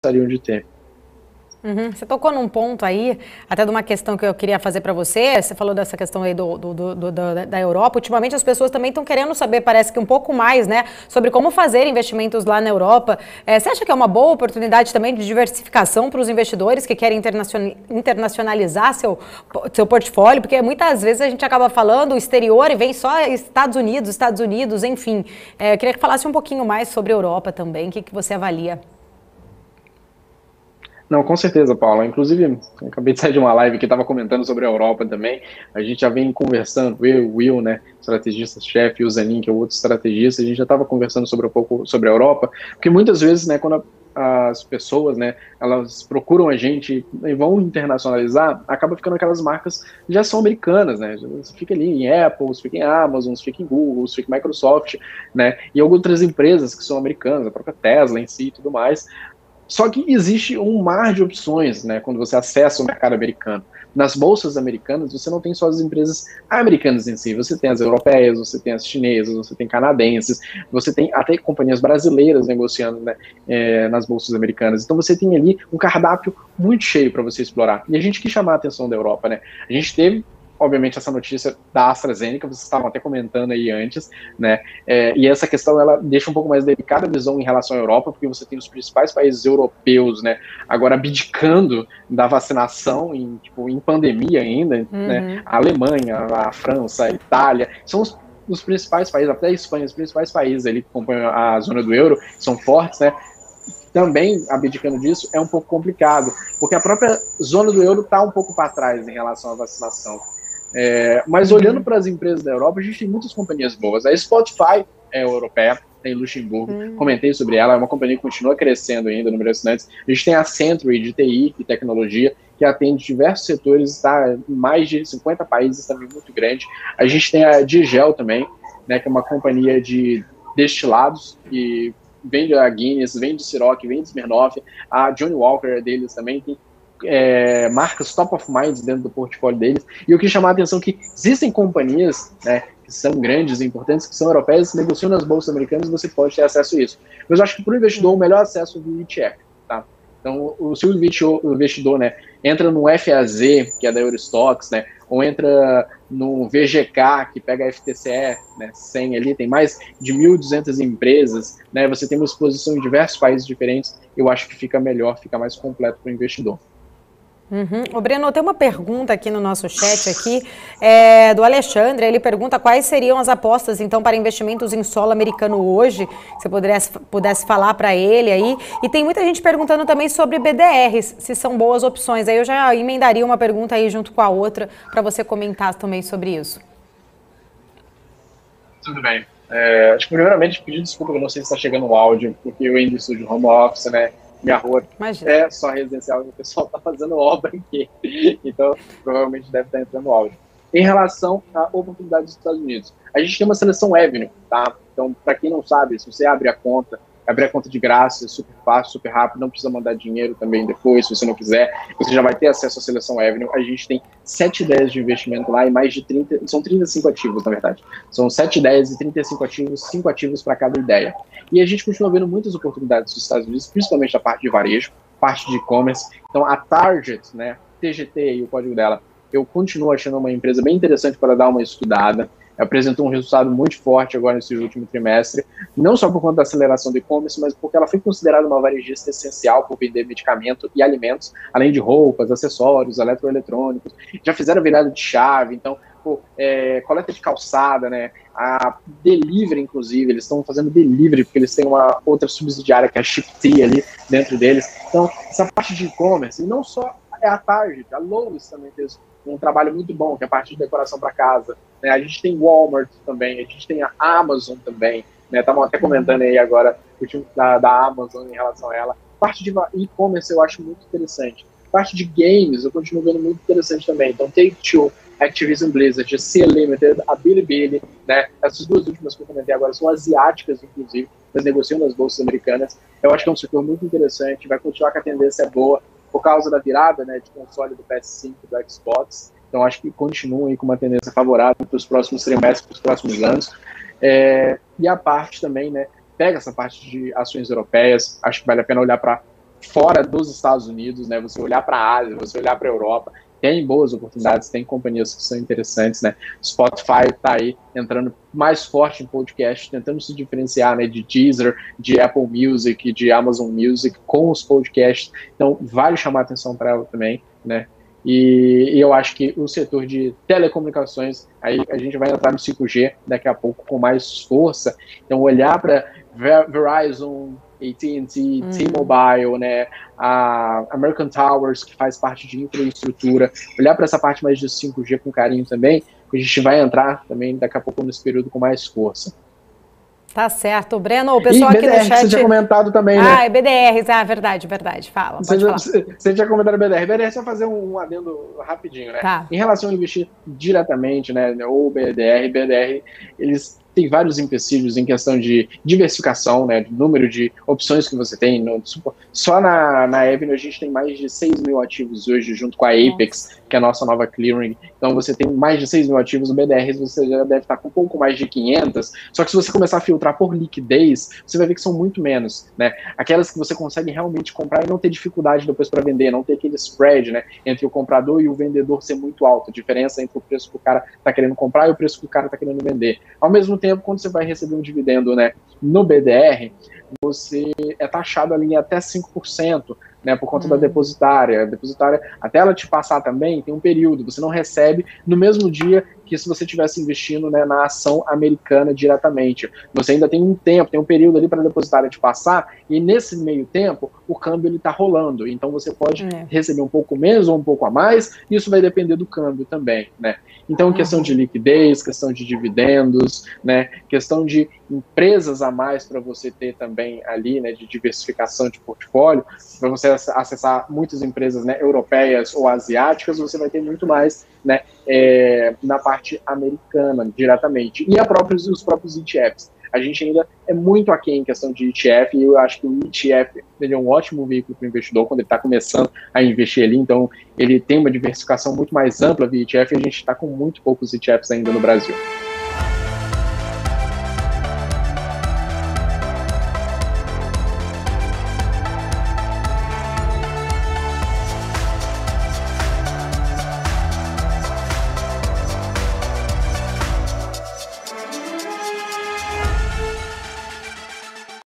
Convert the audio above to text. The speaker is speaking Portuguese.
gostariam de ter. Você tocou num ponto aí, até de uma questão que eu queria fazer para você. Você falou dessa questão aí da Europa. Ultimamente as pessoas também estão querendo saber, parece que um pouco mais, né, sobre como fazer investimentos lá na Europa. Você acha que é uma boa oportunidade também de diversificação para os investidores que querem internacionalizar seu portfólio? Porque muitas vezes a gente acaba falando o exterior e vem só Estados Unidos, enfim. Eu queria que falasse um pouquinho mais sobre a Europa também. O que você avalia? Não, com certeza, Paula. Inclusive, eu acabei de sair de uma live que estava comentando sobre a Europa também. A gente já vem conversando, eu, o Will, né, estrategista-chefe, e o Zanin, que é o outro estrategista, a gente já estava conversando sobre um pouco sobre a Europa, porque muitas vezes, né, quando as pessoas, né, elas procuram a gente e vão internacionalizar, acaba ficando aquelas marcas que já são americanas, né? Você fica ali em Apple, você fica em Amazon, você fica em Google, você fica em Microsoft, né? E algumas outras empresas que são americanas, a própria Tesla em si e tudo mais. Só que existe um mar de opções, né, quando você acessa o mercado americano. Nas bolsas americanas, você não tem só as empresas americanas em si, você tem as europeias, você tem as chinesas, você tem canadenses, você tem até companhias brasileiras negociando, né, nas bolsas americanas. Então você tem ali um cardápio muito cheio para você explorar. E a gente quis chamar a atenção da Europa, né? A gente teve, obviamente, essa notícia da AstraZeneca, vocês estavam até comentando aí antes, né? E essa questão, ela deixa um pouco mais delicada a visão em relação à Europa, porque você tem os principais países europeus, né, agora abdicando da vacinação em pandemia ainda, né? A Alemanha, a França, a Itália, são os principais países, até a Espanha, os principais países ali que compõem a zona do euro, são fortes, né? Também abdicando disso é um pouco complicado, porque a própria zona do euro está um pouco para trás em relação à vacinação. Mas olhando para as empresas da Europa, a gente tem muitas companhias boas. A Spotify é europeia, tem Luxemburgo, comentei sobre ela, é uma companhia que continua crescendo ainda no número de assinantes. A gente tem a Century de TI e tecnologia, que atende diversos setores, está em mais de 50 países, também muito grande. A gente tem a Digel também, né, que é uma companhia de destilados, que vende a Guinness, vende Ciroc, vende Smirnoff, a Johnny Walker é deles também, tem marcas top of mind dentro do portfólio deles. E eu quis chamar a atenção que existem companhias, né, que são grandes e importantes, que são europeias, que negociam nas bolsas americanas, e você pode ter acesso a isso. Mas eu acho que para o investidor o melhor acesso é o ETF, tá? Então, se o investidor, né, entra no FAZ, que é da Eurostoxx, né, ou entra no VGK, que pega a FTSE, né, 100 ali, tem mais de 1.200 empresas, né, você tem uma exposição em diversos países diferentes, eu acho que fica melhor, fica mais completo para o investidor. O Breno, tem uma pergunta aqui no nosso chat aqui, do Alexandre. Ele pergunta quais seriam as apostas, então, para investimentos em solo americano hoje, se você pudesse falar para ele aí. E tem muita gente perguntando também sobre BDRs, se são boas opções. Aí eu já emendaria uma pergunta aí junto com a outra, para você comentar também sobre isso. Tudo bem. Acho que primeiramente pedir desculpa, eu não sei se está chegando o áudio, porque eu ainda estou de home office, né? Minha rua é só residencial e o pessoal está fazendo obra aqui. Então, provavelmente deve estar entrando áudio. Em relação à oportunidade dos Estados Unidos, a gente tem uma seleção Avenue, tá? Então, para quem não sabe, se você abrir a conta de graça, é super fácil, super rápido, não precisa mandar dinheiro também depois, se você não quiser, você já vai ter acesso à seleção Avenue. A gente tem 7 ideias de investimento lá e mais de 30, são 35 ativos, na verdade. São 7 ideias e 35 ativos, 5 ativos para cada ideia. E a gente continua vendo muitas oportunidades dos Estados Unidos, principalmente a parte de varejo, parte de e-commerce. Então, a Target, né, TGT e o código dela, eu continuo achando uma empresa bem interessante para dar uma estudada. Apresentou um resultado muito forte agora nesse último trimestre, não só por conta da aceleração do e-commerce, mas porque ela foi considerada uma varejista essencial por vender medicamento e alimentos, além de roupas, acessórios, eletroeletrônicos. Já fizeram virada de chave, então, coleta de calçada, né? A delivery, inclusive, eles estão fazendo delivery, porque eles têm uma outra subsidiária, que é a Shiptree ali dentro deles. Então, essa parte de e-commerce, e não só a Target, a Lowe's também fez um trabalho muito bom, que é a parte de decoração para casa. Né? A gente tem Walmart também, a gente tem a Amazon também, né? Estavam até comentando aí agora o time da Amazon em relação a ela. Parte de e-commerce eu acho muito interessante. Parte de games eu continuo vendo muito interessante também. Então, Take-Two, Activision Blizzard, a Sea Limited, a Bilibili, né? Essas duas últimas que eu comentei agora são asiáticas, inclusive, mas negociam nas bolsas americanas. Eu acho que é um setor muito interessante, vai continuar com a tendência boa, por causa da virada, né, de console do PS5 e do Xbox. Então, acho que continua aí com uma tendência favorável para os próximos trimestres, para os próximos anos. E a parte também, né, pega essa parte de ações europeias, acho que vale a pena olhar para fora dos Estados Unidos, né? Você olhar para a Ásia, você olhar para a Europa, tem boas oportunidades, tem companhias que são interessantes, né? Spotify está aí entrando mais forte em podcast, tentando se diferenciar, né, de Deezer, de Apple Music, de Amazon Music com os podcasts. Então, vale chamar atenção para ela também, né? E eu acho que o setor de telecomunicações, aí a gente vai entrar no 5G daqui a pouco com mais força. Então, olhar para Verizon, AT&T, T-Mobile, né, a American Towers, que faz parte de infraestrutura, olhar para essa parte mais de 5G com carinho também, que a gente vai entrar também daqui a pouco nesse período com mais força. Tá certo. Breno, o pessoal aqui no chat... você tinha comentado também, né? Ah, é BDRs. Ah, verdade. Fala, pode falar. Você tinha comentado BDR. BDR, só fazer um adendo rapidinho, né? Tá. Em relação a investir diretamente, né, ou BDR, eles têm vários empecilhos em questão de diversificação, né, de número de opções que você tem. Só na Avenue a gente tem mais de 6 mil ativos hoje, junto com a Apex, que é a nossa nova clearing. Então você tem mais de 6 mil ativos, o BDR você já deve estar com um pouco mais de 500, só que se você começar a filtrar por liquidez, você vai ver que são muito menos, né? Aquelas que você consegue realmente comprar e não ter dificuldade depois para vender, não ter aquele spread, né, entre o comprador e o vendedor ser muito alto, a diferença entre o preço que o cara está querendo comprar e o preço que o cara está querendo vender. Ao mesmo tempo, quando você vai receber um dividendo, né, no BDR, você é taxado ali em até 5%, né, por conta da depositária. A depositária, até ela te passar também, tem um período, você não recebe no mesmo dia que se você estivesse investindo, né, na ação americana diretamente. Você ainda tem um tempo, tem um período ali para a depositária te passar, e nesse meio tempo, o câmbio está rolando. Então você pode receber um pouco menos ou um pouco a mais, e isso vai depender do câmbio também, né? Então, questão de liquidez, questão de dividendos, né, questão de empresas a mais para você ter também ali, né, de diversificação de portfólio, para você acessar muitas empresas, né, europeias ou asiáticas, você vai ter muito mais, né, na parte americana diretamente. E os próprios ETFs. A gente ainda é muito aquém em questão de ETF, e eu acho que o ETF ele é um ótimo veículo para o investidor quando ele está começando a investir ali, então ele tem uma diversificação muito mais ampla via ETF, e a gente está com muito poucos ETFs ainda no Brasil.